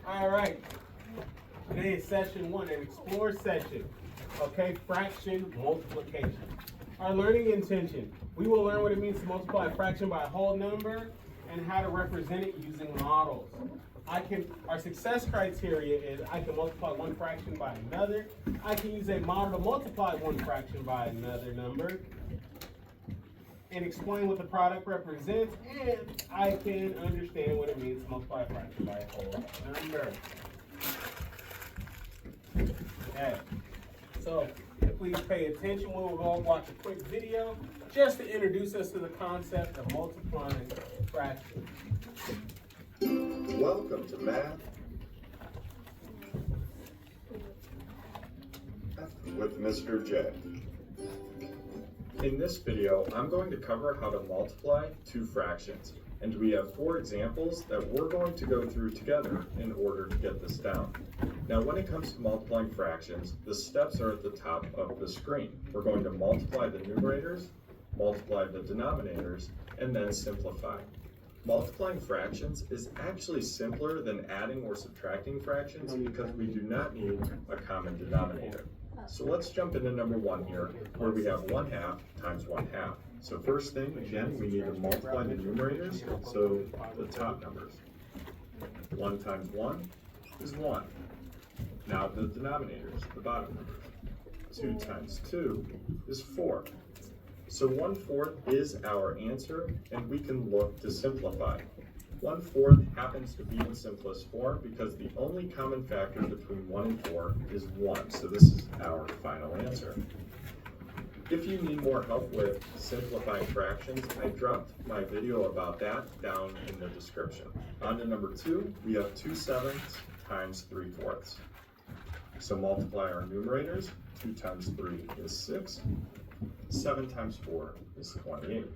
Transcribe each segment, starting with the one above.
All right. Today is session 1, an explore session. Okay, fraction multiplication. Our learning intention. We will learn what it means to multiply a fraction by a whole number and how to represent it using models. Our success criteria is I can multiply one fraction by another. I can use a model to multiply one fraction by another number and explain what the product represents, and I can understand what it means to multiply a fraction by a whole number. Okay, so please pay attention. We will go and watch a quick video just to introduce us to the concept of multiplying fractions. Welcome to Math with Mr. J. In this video, I'm going to cover how to multiply two fractions, and we have 4 examples that we're going to go through together in order to get this down. Now, when it comes to multiplying fractions, the steps are at the top of the screen. We're going to multiply the numerators, multiply the denominators, and then simplify. Multiplying fractions is actually simpler than adding or subtracting fractions because we do not need a common denominator. So let's jump into number 1 here, where we have 1/2 times 1/2. So first thing, again, we need to multiply the numerators, so the top numbers. 1 times 1 is 1. Now the denominators, the bottom numbers. 2 times 2 is 4. So 1/4 is our answer, and we can look to simplify. 1/4 happens to be the simplest form because the only common factor between 1 and 4 is 1. So this is our final answer. If you need more help with simplifying fractions, I dropped my video about that down in the description. On to number 2, we have 2/7 times 3/4. So multiply our numerators. 2 times 3 is 6. 7 times 4 is 28.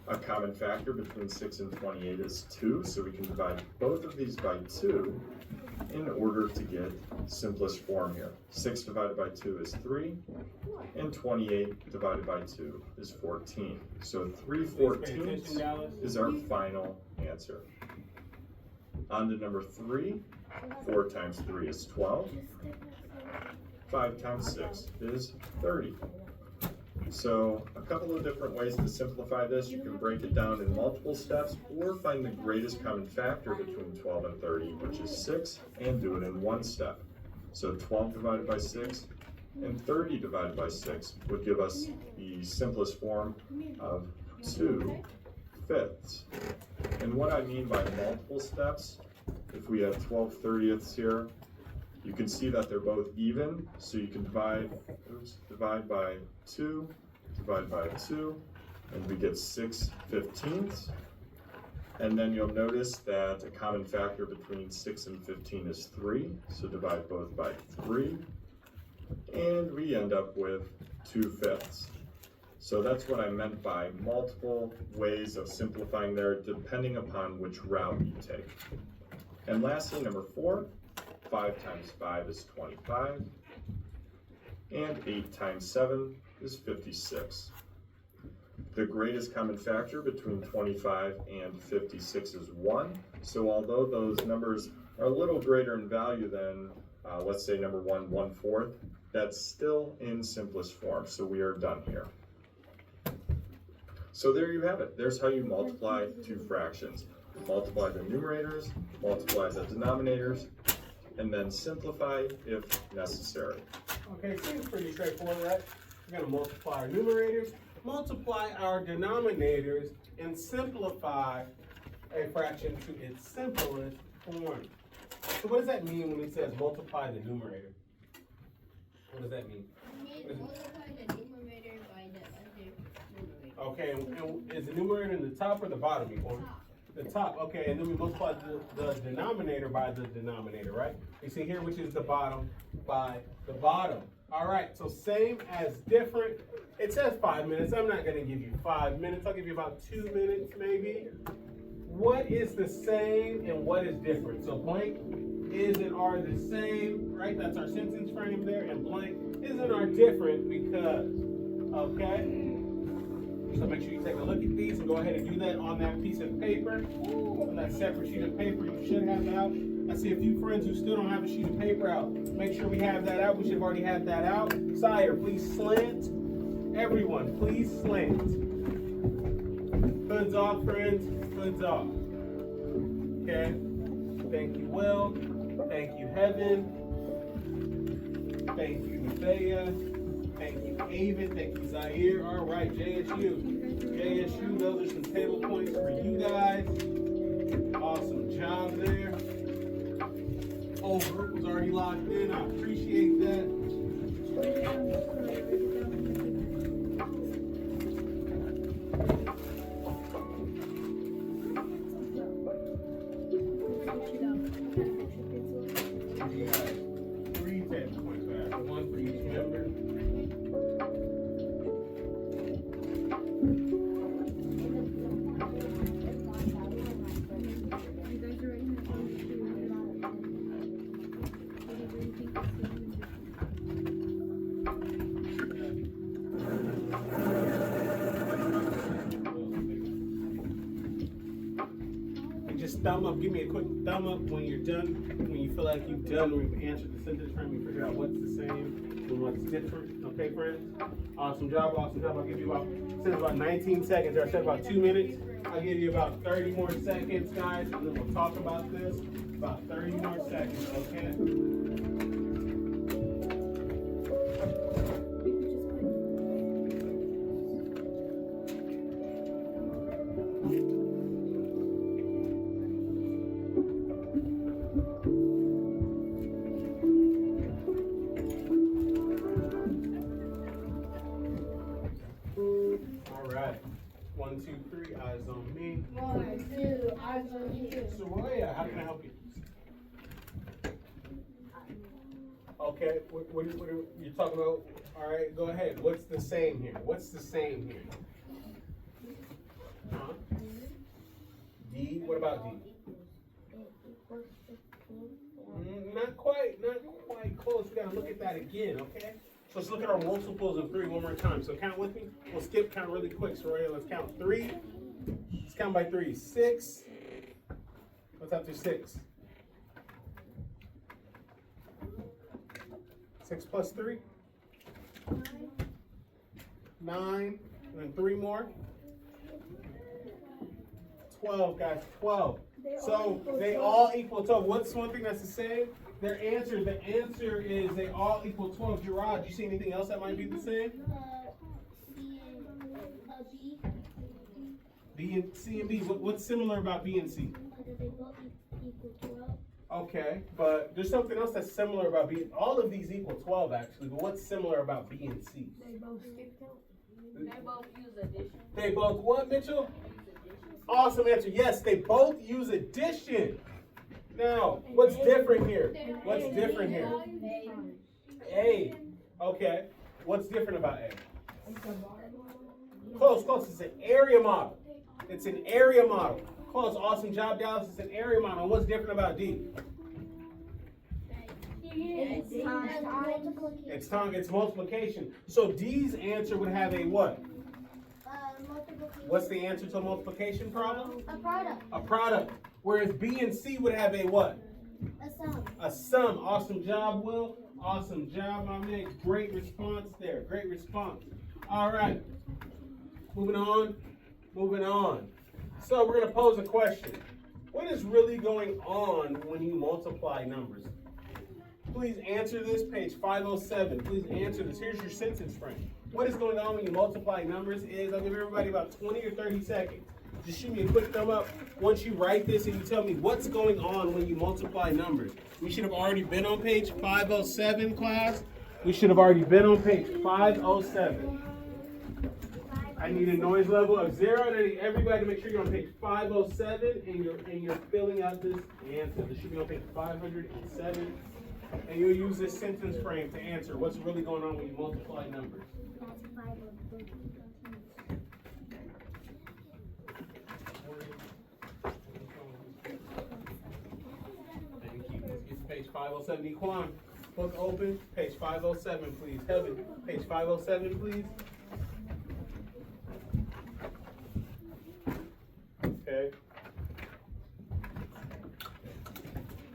A common factor between 6 and 28 is 2, so we can divide both of these by 2 in order to get simplest form here. 6 divided by 2 is 3, and 28 divided by 2 is 14. So 3/14 is our final answer. On to number 3. 4 times 3 is 12. 5 times 6 is 30. So a couple of different ways to simplify this. You can break it down in multiple steps or find the greatest common factor between 12 and 30, which is 6, and do it in one step. So 12 divided by 6 and 30 divided by 6 would give us the simplest form of 2/5. And what I mean by multiple steps, if we have 12/30ths here, you can see that they're both even, so you can divide by 2, divide by 2, and we get 6/15. And then you'll notice that a common factor between 6 and 15 is 3, so divide both by 3, and we end up with 2/5. So that's what I meant by multiple ways of simplifying there, depending upon which route you take. And lastly, number 4. 5 times 5 is 25, and 8 times 7 is 56. The greatest common factor between 25 and 56 is 1, so although those numbers are a little greater in value than, let's say number 1, 1/4, that's still in simplest form, so we are done here. So there you have it. There's how you multiply two fractions. Multiply the numerators, multiply the denominators, and then simplify if necessary. Okay, seems pretty straightforward, right? We're going to multiply our numerators, multiply our denominators, and simplify a fraction to its simplest form. So what does that mean when it says multiply the numerator? What does that mean? Multiply the numerator by the other numerator. Okay, and is the numerator in the top or the bottom? The top, okay, and then we multiply the denominator by the denominator, right? You see here, which is the bottom by the bottom. All right, so same as different. It says 5 minutes. I'm not going to give you 5 minutes. I'll give you about 2 minutes, maybe. What is the same and what is different? So blank is and are the same, right? That's our sentence frame there. And blank is and are different because, okay? So make sure you take a look at these and go ahead and do that on that piece of paper, on that separate sheet of paper you should have out. I see a few friends who still don't have a sheet of paper out. Make sure we have that out. We should have already had that out. Sire, please slant. Everyone, please slant. Hoods off, friends. Hoods off. Okay. Thank you, Will. Thank you, Heaven. Thank you, Nevaeh. Thank you, Avon. Thank you, Zaire. All right, JSU. JSU, those are some table points for you guys. Awesome job there. Group was already locked in. I appreciate that. You got 3 table points back. 1 for each member. Just thumb up. Give me a quick thumb up when you're done. When you feel like you've done, we've answered the sentence frame. We figure out what's the same and what's different. Okay, friends? Awesome job, awesome job. I'll give you about 19 seconds. Or I said about 2 minutes. I'll give you about 30 more seconds, guys, and then we'll talk about this. About 30 more seconds, okay? All right. 1, 2, 3, eyes on me. 1, 2, eyes on you. Soraya, how can I help you? Okay, what are you talking about? All right, go ahead. What's the same here? What's the same here? Huh? D, what about D? Not quite close. We gotta look at that again, okay? So let's look at our multiples of 3 one more time. So count with me. We'll skip count really quick. Soraya, let's count 3. Let's count by 3. 6. What's after 6? 6 plus 3? 9. And then 3 more? 12, guys. 12. So they all equal 12. What's one thing that's the same? The answer is they all equal 12. Gerard, do you see anything else that might be the same? B and C and B. What's similar about B and C? They both equal 12. Okay, but there's something else that's similar about B. All of these equal 12 actually, but what's similar about B and C? They both skip count. They both use addition. They both what, Mitchell? Awesome answer. Yes, they both use addition. Now, what's different here? What's different here? A. Okay. What's different about A? Close. It's an area model. It's an area model. Close. Awesome job, Dallas. It's an area model. What's different about D? It's time. It's multiplication. So D's answer would have a what? Multiplication. What's the answer to a multiplication problem? A product. A product. Whereas B and C would have a what? A sum. A sum. Awesome job, Will. Awesome job, my man. Great response there. Great response. All right. Moving on. So we're going to pose a question. What is really going on when you multiply numbers? Please answer this, page 507. Please answer this. Here's your sentence frame. What is going on when you multiply numbers is, I'll give everybody about 20 or 30 seconds. Just shoot me a quick thumb up once you write this and you tell me what's going on when you multiply numbers. We should have already been on page 507, class. We should have already been on page 507. I need a noise level of 0. I need everybody to make sure you're on page 507 and you're filling out this answer. This should be on page 507. And you'll use this sentence frame to answer what's really going on when you multiply numbers. Thank you. Let's get to page 507. Equan, book open. Page 507, please. Heaven, page 507, please. Okay.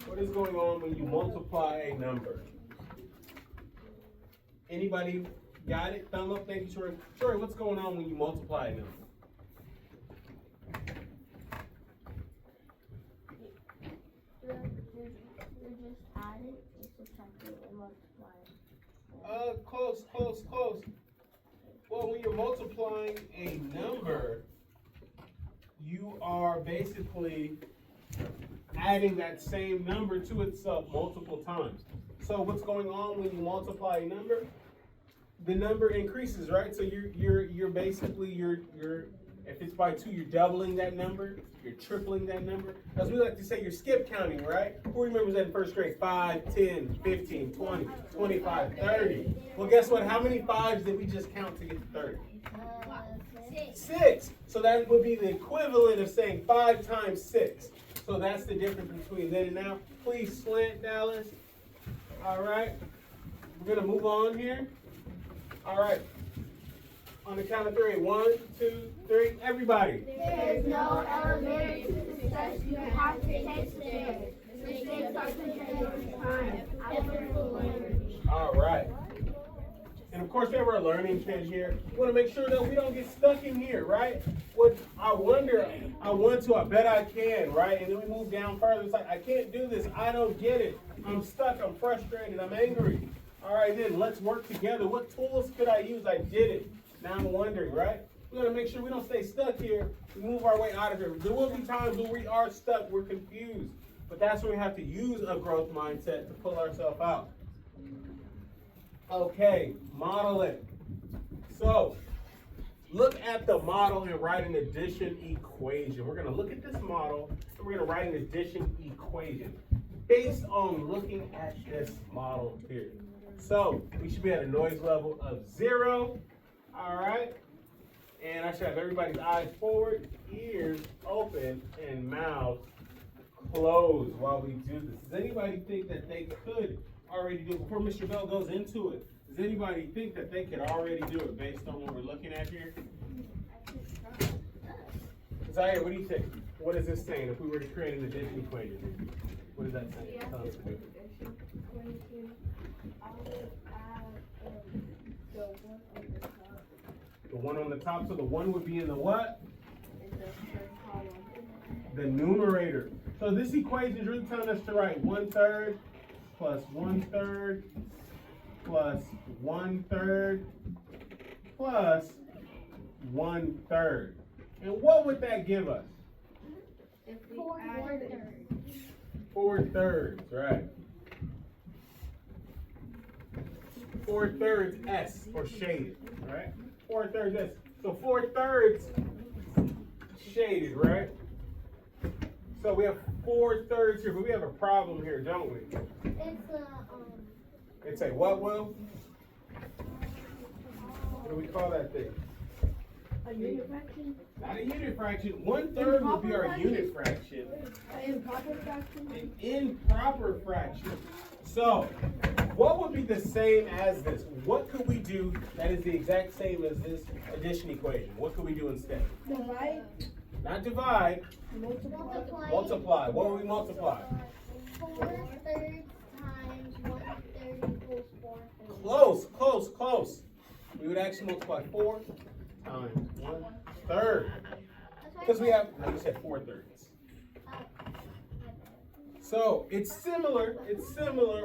What is going on when you multiply a number? Anybody got it? Thumb up. Thank you, Troy. Troy, what's going on when you multiply a number? You just add it, you subtract it, and multiply it. Close. Well, when you're multiplying a number, you are basically adding that same number to itself multiple times. So what's going on when you multiply a number? The number increases, right? So you're basically if it's by 2, you're doubling that number, you're tripling that number. As we like to say, you're skip counting, right? Who remembers that in first grade? 5, 10, 15, 20, 25, 30. Well, guess what? How many 5s did we just count to get to 30? 6. So that would be the equivalent of saying 5 times 6. So that's the difference between then and now. Please slant, Dallas. All right. We're going to move on here. All right. On the count of 3. 1, 2, 3. Everybody. There is no elementary success. You have to take stairs. Mistakes are contained over time. Effortful language. All right. And of course, we have our learning kit here. We want to make sure that we don't get stuck in here, right? What I wonder, I want to, I bet I can, right? And then we move down further. It's like, I can't do this. I don't get it. I'm stuck. I'm frustrated. I'm angry. All right, then let's work together. What tools could I use? I did it. Now I'm wondering, right? We want to make sure we don't stay stuck here. We move our way out of here. There will be times when we are stuck. We're confused. But that's when we have to use a growth mindset to pull ourselves out. Okay, model it. So, look at the model and write an addition equation. We're going to look at this model and we're going to write an addition equation based on looking at this model here. So, we should be at a noise level of 0. All right. And I should have everybody's eyes forward, ears open, and mouth closed while we do this. Does anybody think that they could already do it? Before Mr. Bell goes into it, does anybody think that they could already do it based on what we're looking at here? Zaire, what do you think? What is this saying if we were to create an addition equation? What is that saying? Tell us to do. The one on the top, so the 1 would be in the what? The numerator. So this equation is really telling us to write 1/3 plus 1/3 plus 1/3 plus 1/3. And what would that give us? 4/3, right? 4/3 S for shaded, right? 4/3 S. So 4/3 shaded, right? So we have 4/3 here, but we have a problem here, don't we? It's a what, Will? What do we call that thing? A unit fraction? Not a unit fraction. 1/3 would be our unit fraction. An improper fraction? An improper fraction. So, what would be the same as this? What could we do that is the exact same as this addition equation? What could we do instead? Divide. Not divide. Multiply. What would we multiply? 4/3 times 1/3 equals 4/3. Close. We would actually multiply 4 times 1/3. Because we have, no, you said 4/3. So it's similar,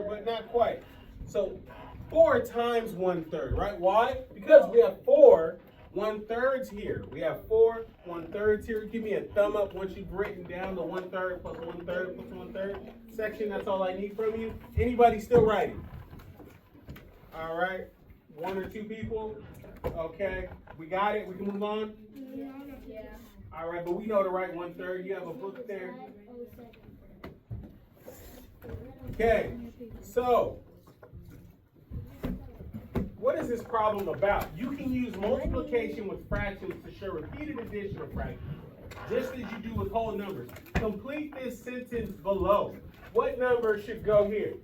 but not quite. So 4 times 1/3, right? Why? Because we have 4 1/3s here. We have 4 1/3s here. Give me a thumb up once you've written down the 1/3 plus 1/3 plus 1/3 section. That's all I need from you. Anybody still writing? All right. 1 or 2 people. Okay. We got it. We can move on. Yeah. All right, but we know to write 1/3. You have a book there. Okay, so what is this problem about? You can use multiplication with fractions to show repeated addition of fractions, just as you do with whole numbers. Complete this sentence below. What number should go here?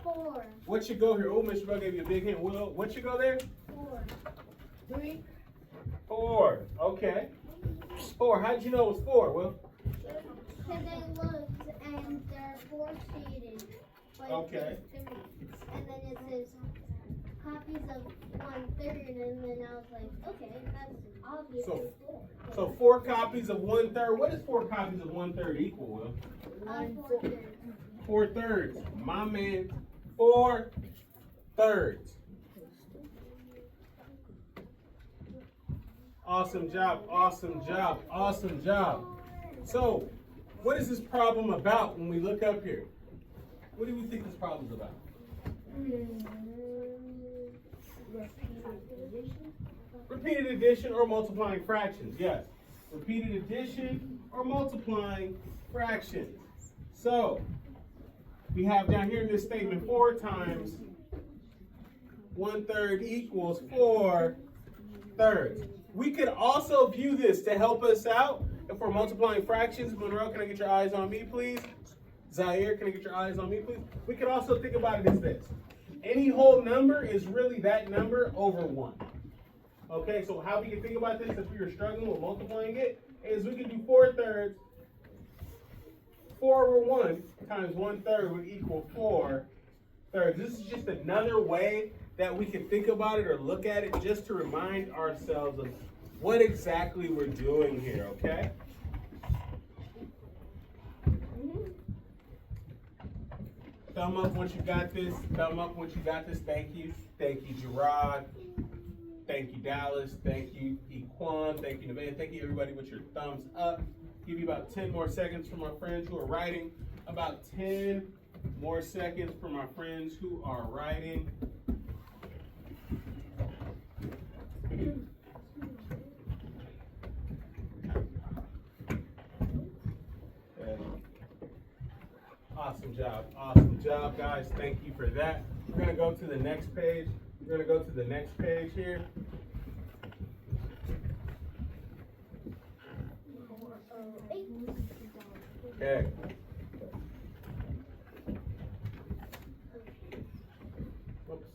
4. What should go here? Oh, Mr. Bell gave you a big hint. Will, what should go there? 4. 3. 4. Okay. 4. How did you know it was 4, Will? Because I looked and there are 4 shaded. But Okay. it's 3. And then it says copies of 1/3, and then I was like, okay, that's obviously So- 4. So 4 copies of 1/3. What does 4 copies of 1/3 equal, Will? 4/3. 4/3. My man, 4/3. Awesome job, awesome job, awesome job. So, what is this problem about when we look up here? What do we think this problem's about? Repeated addition or multiplying fractions, yes. Repeated addition or multiplying fractions. So, we have down here in this statement 4 times 1/3 equals 4/3. We could also view this to help us out if we're multiplying fractions. Monroe, can I get your eyes on me, please? Zaire, can I get your eyes on me, please? We could also think about it as this. Any whole number is really that number over 1. Okay, so how we can think about this if we were struggling with multiplying it is we can do 4/3. 4 over 1 times 1/3 would equal 4/3. This is just another way that we can think about it or look at it just to remind ourselves of what exactly we're doing here, okay? Thumb up once you got this. Thumb up once you got this. Thank you. Thank you, Gerard. Thank you, Dallas. Thank you, Equan. Thank you, Nevaeh. Thank you, everybody, with your thumbs up. Give you about 10 more seconds for my friends who are writing. About 10 more seconds for my friends who are writing. Awesome job, guys. Thank you for that. We're gonna go to the next page. We're gonna go to the next page here. Okay. Whoops.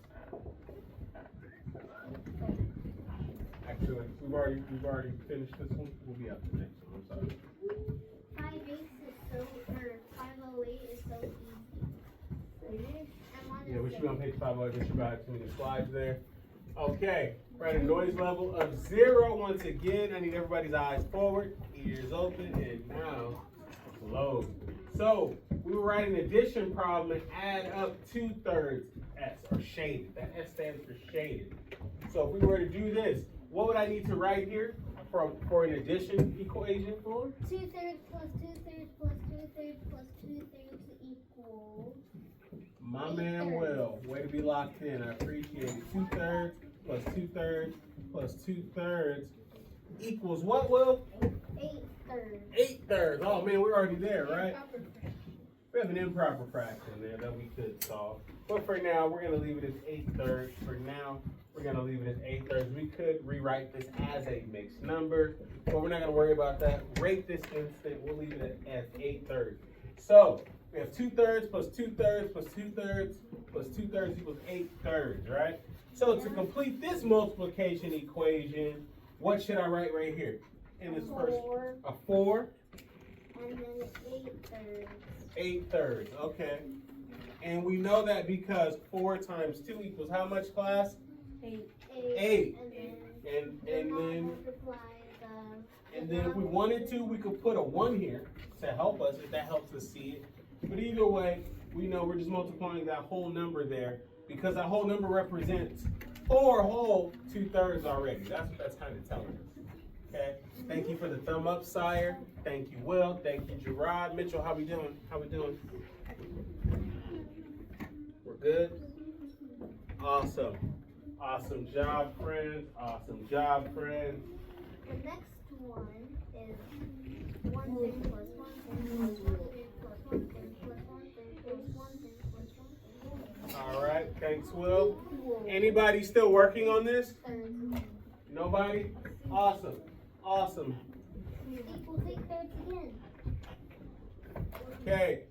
Actually, we've already finished this one. We'll be out the next one. I'm sorry. 5/8 is so, or 508 is so easy. Yeah, we should be on page 508. There should be about too many slides there. Okay, we're at a noise level of 0 once again. I need everybody's eyes forward, ears open, and now closed. So we were writing an addition problem and add up 2/3 S, or shaded. That S stands for shaded. So if we were to do this, what would I need to write here for an addition equation for? 2/3 plus 2/3 plus 2/3 plus 2/3 equals. My man Will, way to be locked in. I appreciate it. 2/3 plus 2/3 plus 2/3 equals what, Will? 8/3. 8/3. Oh man, we're already there, right? We have an improper fraction there that we could solve. But for now, we're going to leave it as 8/3. For now, we're going to leave it as 8/3. We could rewrite this as a mixed number, but we're not going to worry about that. Rate this instant. We'll leave it as 8/3. So we have 2/3 plus 2/3 plus 2/3 plus 2/3 equals 8/3, right? So to complete this multiplication equation, what should I write right here? In this first, a 4. And then 8/3. 8/3, okay. And we know that because 4 times 2 equals how much, class? 8. 8. And then And then if we wanted to, we could put a 1 here to help us, if that helps us see it. But either way, we know we're just multiplying that whole number there because that whole number represents 4 whole 2/3 already. That's what that's kind of telling us. Okay. Thank you for the thumb up, Sire. Thank you, Will. Thank you, Gerard. Mitchell, how we doing? How we doing? We're good? Awesome. Awesome job, friends. Awesome job, friends. The next one is 1/3 plus 1/3 plus 1/3 plus 1/3 plus 1/3 plus 1/3 plus 1/3. All right. Thanks, Will. Anybody still working on this? Thirds. Nobody? Awesome. Awesome. Equals 8/3 again. Okay.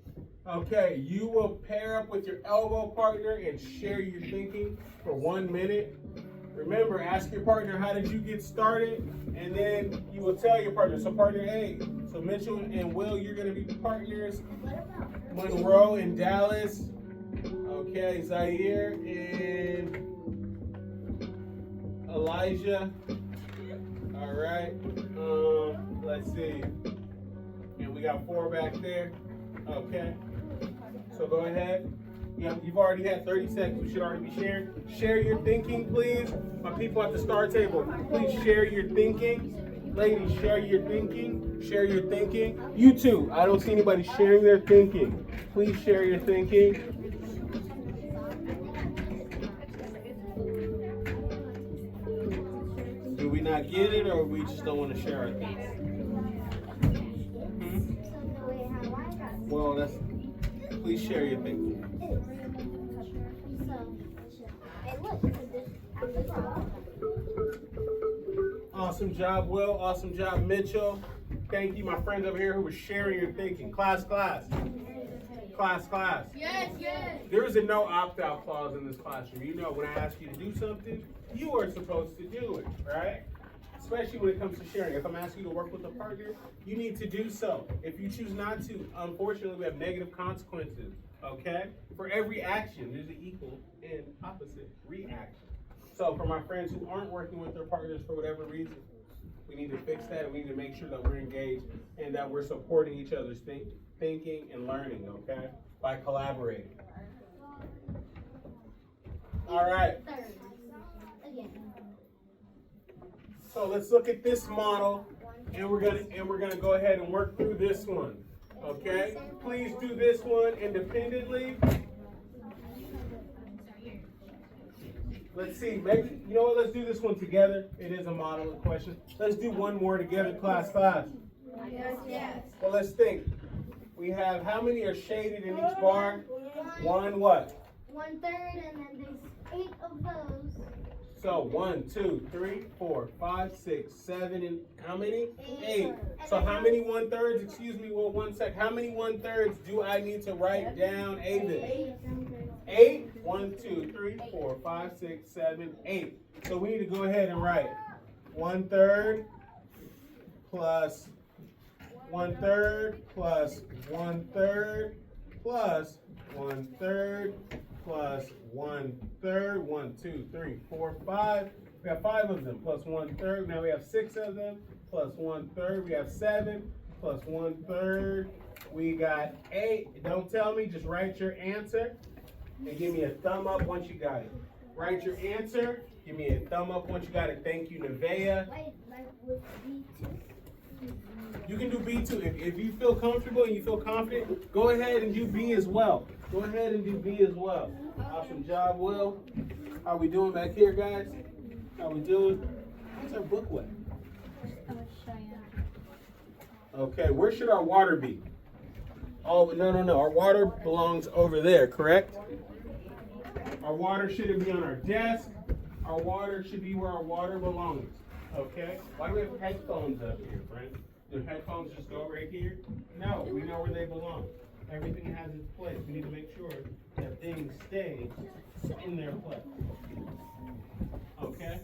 Okay. You will pair up with your elbow partner and share your thinking for 1 minute. Remember, ask your partner, how did you get started? And then you will tell your partner, so partner A, so So Mitchell and Will, you're gonna be partners. Monroe and Dallas. Okay, Zaire and Elijah. All right. Let's see. And we got 4 back there. Okay. So go ahead. Yeah, you've already had 30 seconds. You should already be sharing. Share your thinking, please. My people at the star table, please share your thinking. Ladies, share your thinking. Share your thinking. You too. I don't see anybody sharing their thinking. Please share your thinking. Do we not get it, or we just don't want to share our thinking? Well, that's. Please share your thinking. Awesome job, Will. Awesome job, Mitchell. Thank you, my friends over here who were sharing your thinking. Class. Yes, yes. There is a no opt-out clause in this classroom. You know, when I ask you to do something, you are supposed to do it, right? Especially when it comes to sharing. If I'm asking you to work with a partner, you need to do so. If you choose not to, unfortunately, we have negative consequences, okay? For every action, there's an equal and opposite reaction. So for my friends who aren't working with their partners for whatever reason, we need to fix that, and we need to make sure that we're engaged and that we're supporting each other's thinking and learning, okay? By collaborating. All right. So let's look at this model, and we're gonna go ahead and work through this one. Okay? Please do this one independently. Let's see. Maybe you know what? Let's do this one together. It is a model question. Let's do one more together, class. Yes. Well, let's think. We have how many are shaded in each bar? One what? 1/3, and then there's 8 of those. So 1, 2, 3, 4, 5, 6, 7, and how many? 8. Eight. So how many 1/3? Excuse me, well, 1 sec. How many 1/3 do I need to write down, Aiden? 8? 1, 2, 3, 4, 5, 6, 7, 8. So we need to go ahead and write 1/3 plus 1/3 plus 1/3 plus 1/3 plus 1/3. 1, 2, 3, 4, 5. We have 5 of them plus 1/3. Now we have 6 of them plus 1/3. We have 7 plus 1/3. We got 8. Don't tell me, just write your answer and give me a thumb up once you got it. Write your answer. Give me a thumb up once you got it. Thank you, Nevaeh. Wait, like with B2? You can do B2. If you feel comfortable and you feel confident, go ahead and do B as well. Go ahead and do B as well. Awesome job, Will. How we doing back here, guys? How we doing? What's our book with? Okay, where should our water be? Oh, no. Our water belongs over there, correct? Our water shouldn't be on our desk. Our water should be where our water belongs. Okay? Why do we have headphones up here, friend? Do headphones just go right here? No, we know where they belong. Everything has its place. We need to make sure that things stay in their place. Okay?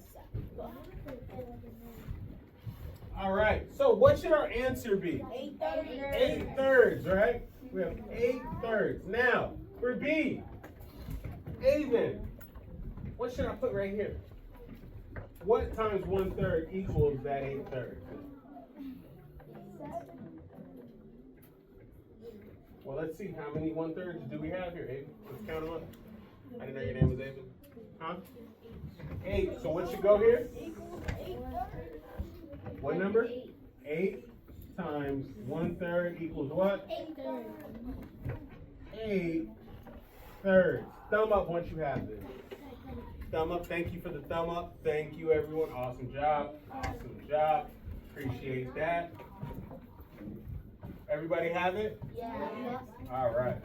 All right. So what should our answer be? 8/3, right? We have 8/3. Now, for B, Aiden, what should I put right here? What times 1/3 equals that 8/3? Well, let's see. How many 1/3 do we have here, Aiden? Let's count them up. I didn't know your name was Aiden. Huh? 8. So what should go here? What number? 8 times 1/3 equals what? 8/3. Thumb up once you have this. Thumb up. Thank you for the thumb up. Thank you, everyone. Awesome job. Awesome job. Appreciate that. Everybody have it? Yeah. All right.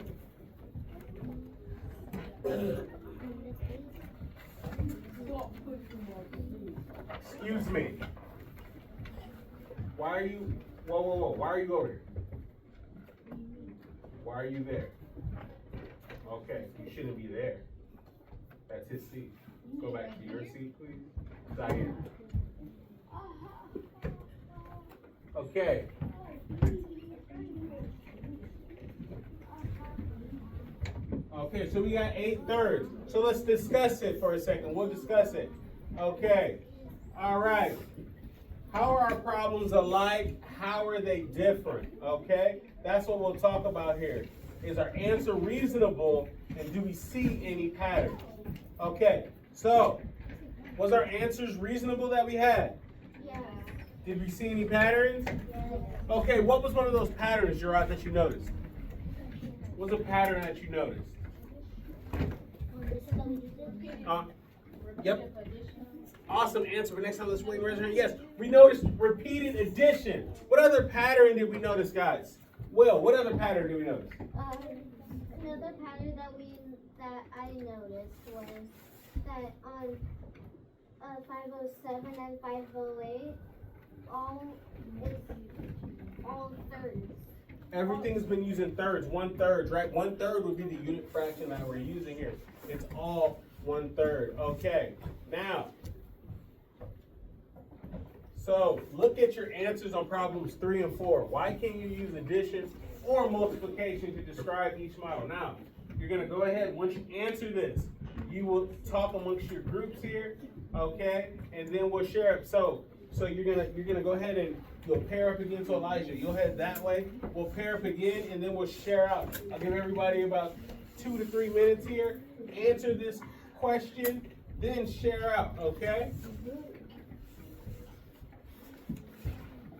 Excuse me. Why are you, whoa. Why are you over here? Why are you there? Okay, you shouldn't be there. That's his seat. Go back to your seat, please. Zaire. Okay. Okay, so we got 8/3. So let's discuss it for a second. We'll discuss it. Okay. All right. How are our problems alike? How are they different? Okay? That's what we'll talk about here. Is our answer reasonable, and do we see any patterns? Okay, so was our answers reasonable that we had? Yes. Did we see any patterns? Yes. Okay, what was one of those patterns, Gerard, that you noticed? What was a pattern that you noticed? Yep. Awesome answer. For next time, let's wait. Raise your hand. Yes, we noticed repeated addition. What other pattern did we notice, guys? Will, what other pattern did we notice? Another pattern that I noticed was that on 507 and 508, all thirds. Everything's been using thirds, 1/3, right? 1/3 would be the unit fraction that we're using here. It's all 1/3. Okay, now, so look at your answers on problems 3 and 4. Why can't you use addition or multiplication to describe each model? Now, you're gonna go ahead, once you answer this, you will talk amongst your groups here, okay? And then we'll share it. So you're gonna go ahead and you'll pair up again. So Elijah, you'll head that way. We'll pair up again, and then we'll share out. I'll give everybody about 2 to 3 minutes here. Answer this question, then share out, okay?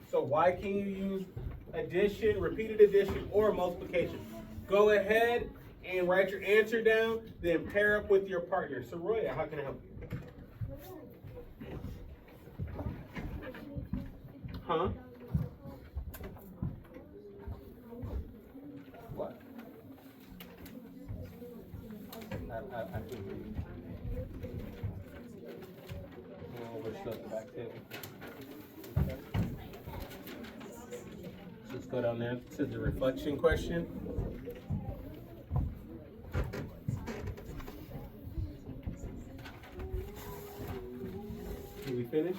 So why can you use addition, repeated addition, or multiplication? Go ahead and write your answer down, then pair up with your partner. So Roya, how can I help you? Huh? What? I can't hear you. Oh, we're still at the back table. Okay. Let's go down there to the reflection question. Did we finish?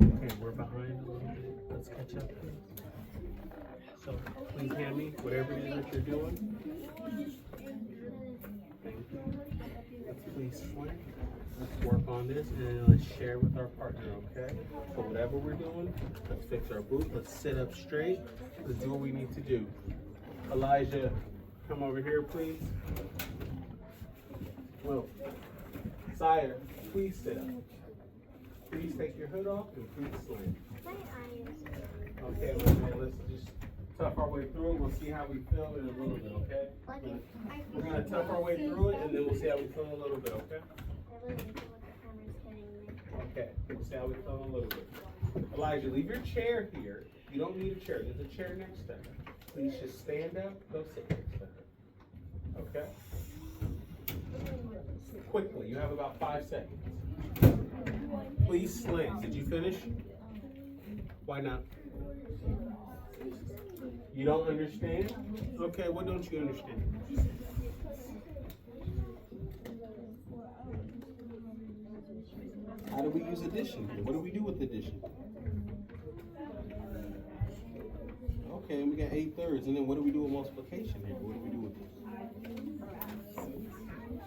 Okay, we're behind a little bit. Let's catch up. So please hand me whatever it is that you're doing. Thank you. Let's please swing. Let's work on this and let's share with our partner, okay? So whatever we're doing, let's fix our boot. Let's sit up straight. Let's do what we need to do. Elijah, come over here, please. Will, Sire, please sit up. Please take your hood off and please swing. My eyes. Okay, let's just tough our way through it. We'll see how we feel in a little bit, okay? We're gonna tough our way through it and then we'll see how we feel in a little bit, okay? Okay, we'll see how we feel in a little bit. Elijah, leave your chair here. You don't need a chair. There's a chair next to her. Please just stand up, go sit next to her. Okay? Quickly, you have about 5 seconds. Please sling. Did you finish? Why not? You don't understand? Okay, what don't you understand? How do we use addition here? What do we do with addition? Okay, and we got 8/3, and then what do we do with multiplication here? What do we do with this?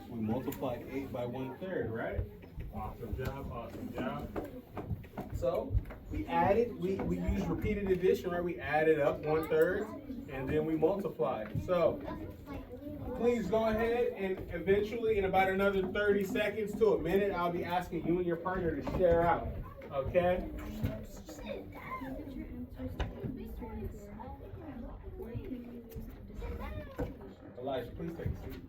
We multiplied 8 by 1/3, right? Awesome job, awesome job. So we added, we used repeated addition, right? We added up 1/3 and then we multiplied. So please go ahead and eventually in about another 30 seconds to a minute, I'll be asking you and your partner to share out. Okay? Elijah, please take a seat.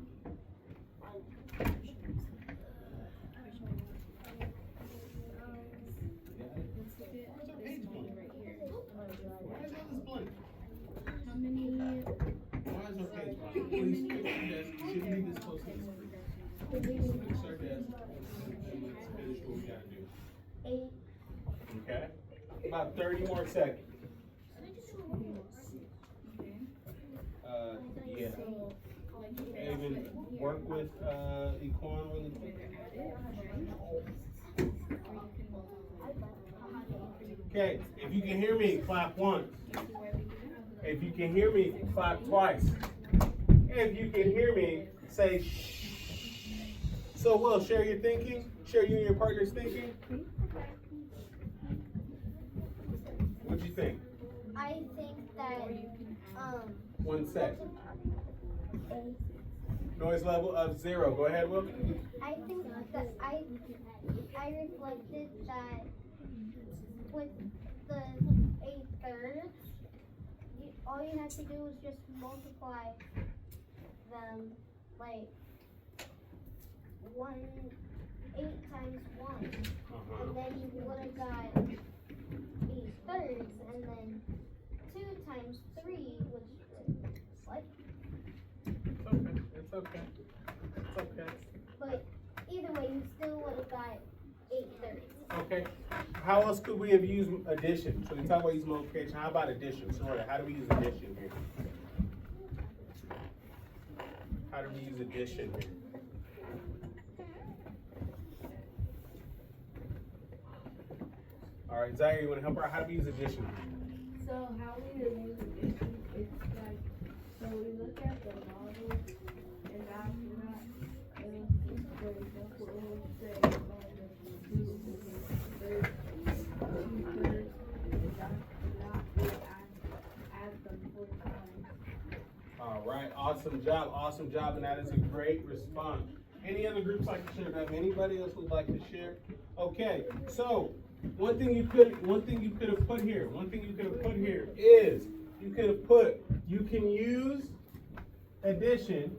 How many? Why is okay? Please fix your desk. You shouldn't be this close to the screen. Fix our desk and let's finish what we gotta do. 8. Okay? About 30 more seconds. Yeah. Even work with Equan really quick. Okay, if you can hear me, clap once. If you can hear me, clap twice. If you can hear me, say shh. So, Will, share your thinking. Share you and your partner's thinking. What do you think? I think that 1 sec. Noise level of 0. Go ahead, Will. I think that I reflected that with the 8/3, all you have to do is just multiply them like 8 times 1, and then you would have got 8/3, and then 2 times 3, which is what? It's okay. It's okay. But either way, you still would have got 8/3. Okay. How else could we have used addition? So we talk about using multiplication. How about addition? Soraya, how do we use addition here? How do we use addition here? All right, Zaire, you want to help her out? How do we use addition? So how we use addition, it's like, so we look at the model, and after that, for example, it will say, All right, awesome job, and that is a great response. Any other groups like to share that? Anybody else would like to share? Okay, so one thing you could have put here is you can use addition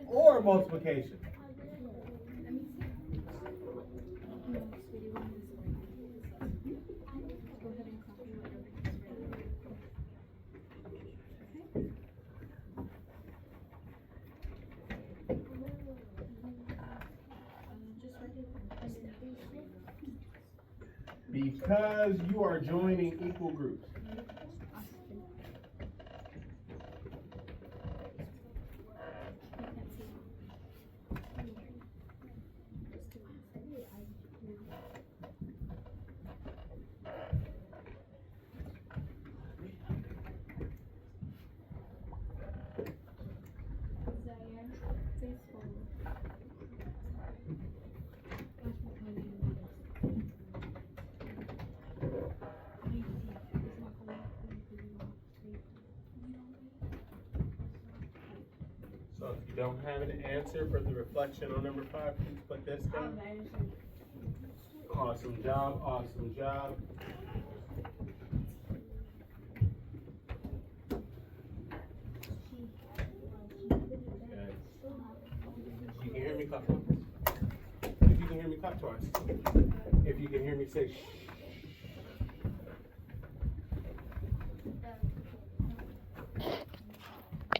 or multiplication. Because you are joining equal groups. So if you don't have an answer for the reflection on number 5, please put this down. Awesome job, awesome job. Okay. You can hear me, clap twice. If you can hear me, clap twice. If you can hear me, say shh.